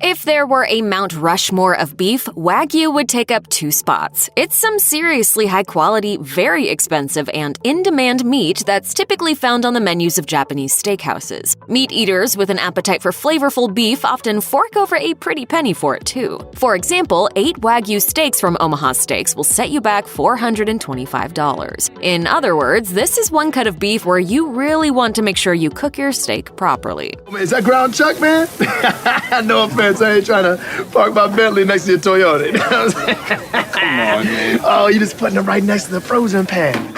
If there were a Mount Rushmore of beef, Wagyu would take up 2 spots. It's some seriously high-quality, very expensive, and in-demand meat that's typically found on the menus of Japanese steakhouses. Meat eaters with an appetite for flavorful beef often fork over a pretty penny for it, too. For example, 8 Wagyu steaks from Omaha Steaks will set you back $425. In other words, this is one cut of beef where you really want to make sure you cook your steak properly. Is that ground chuck, man? No offense, I ain't trying to park my Bentley next to your Toyota. You know what I'm saying? Come on, man. Oh, you just putting it right next to the frozen pan.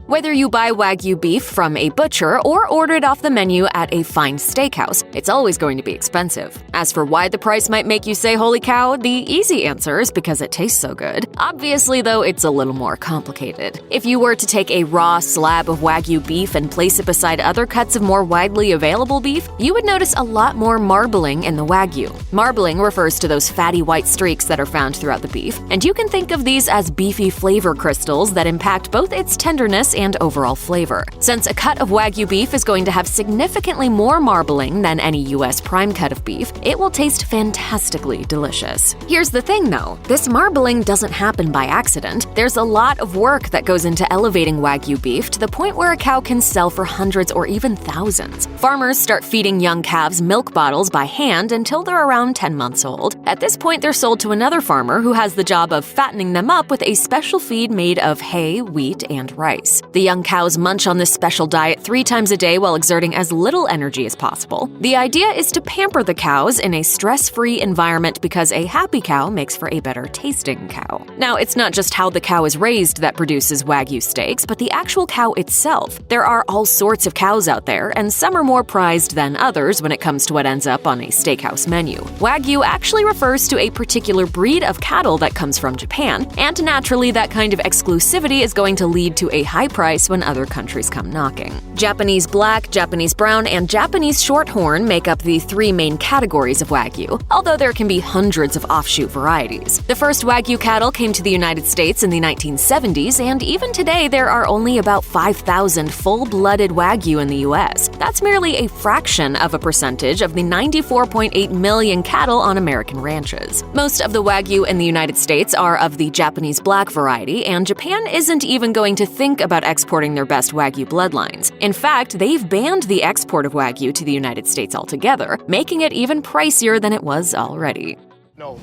Whether you buy Wagyu beef from a butcher or order it off the menu at a fine steakhouse, it's always going to be expensive. As for why the price might make you say holy cow, the easy answer is because it tastes so good. Obviously, though, it's a little more complicated. If you were to take a raw slab of Wagyu beef and place it beside other cuts of more widely available beef, you would notice a lot more marbling in the Wagyu. Marbling refers to those fatty white streaks that are found throughout the beef, and you can think of these as beefy flavor crystals that impact both its tenderness and overall flavor. Since a cut of Wagyu beef is going to have significantly more marbling than any U.S. prime cut of beef, it will taste fantastically delicious. Here's the thing, though. This marbling doesn't happen by accident. There's a lot of work that goes into elevating Wagyu beef to the point where a cow can sell for hundreds or even thousands. Farmers start feeding young calves milk bottles by hand until they're around 10 months old. At this point, they're sold to another farmer who has the job of fattening them up with a special feed made of hay, wheat, and rice. The young cows munch on this special diet 3 times a day while exerting as little energy as possible. The idea is to pamper the cows in a stress-free environment because a happy cow makes for a better tasting cow. Now, it's not just how the cow is raised that produces Wagyu steaks, but the actual cow itself. There are all sorts of cows out there, and some are more prized than others when it comes to what ends up on a steakhouse menu. Wagyu actually refers to a particular breed of cattle that comes from Japan, and naturally that kind of exclusivity is going to lead to a high price when other countries come knocking. Japanese black, Japanese brown, and Japanese shorthorn make up the 3 main categories of Wagyu, although there can be hundreds of offshoot varieties. The first Wagyu cattle came to the United States in the 1970s, and even today there are only about 5,000 full-blooded Wagyu in the US. That's merely a fraction of a percentage of the 94.8 million cattle on American ranches. Most of the Wagyu in the United States are of the Japanese black variety, and Japan isn't even going to think about exporting their best Wagyu bloodlines. In fact, they've banned the export of Wagyu to the United States altogether, making it even pricier than it was already. No.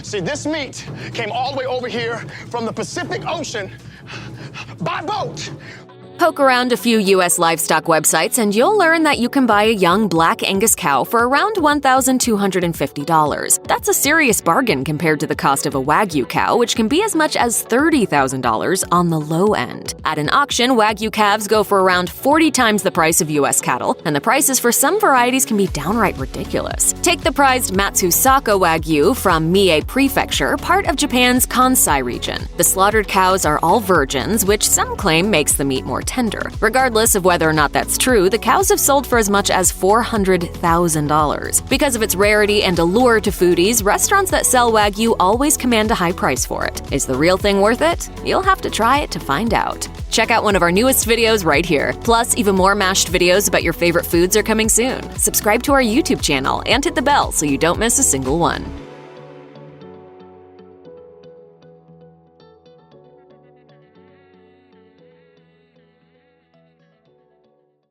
See, this meat came all the way over here from the Pacific Ocean by boat. Poke around a few U.S. livestock websites and you'll learn that you can buy a young black Angus cow for around $1,250. That's a serious bargain compared to the cost of a Wagyu cow, which can be as much as $30,000 on the low end. At an auction, Wagyu calves go for around 40 times the price of U.S. cattle, and the prices for some varieties can be downright ridiculous. Take the prized Matsusaka Wagyu from Mie Prefecture, part of Japan's Kansai region. The slaughtered cows are all virgins, which some claim makes the meat more tender. Regardless of whether or not that's true, the cows have sold for as much as $400,000. Because of its rarity and allure to foodies, restaurants that sell Wagyu always command a high price for it. Is the real thing worth it? You'll have to try it to find out. Check out one of our newest videos right here. Plus, even more mashed videos about your favorite foods are coming soon. Subscribe to our YouTube channel and hit the bell so you don't miss a single one.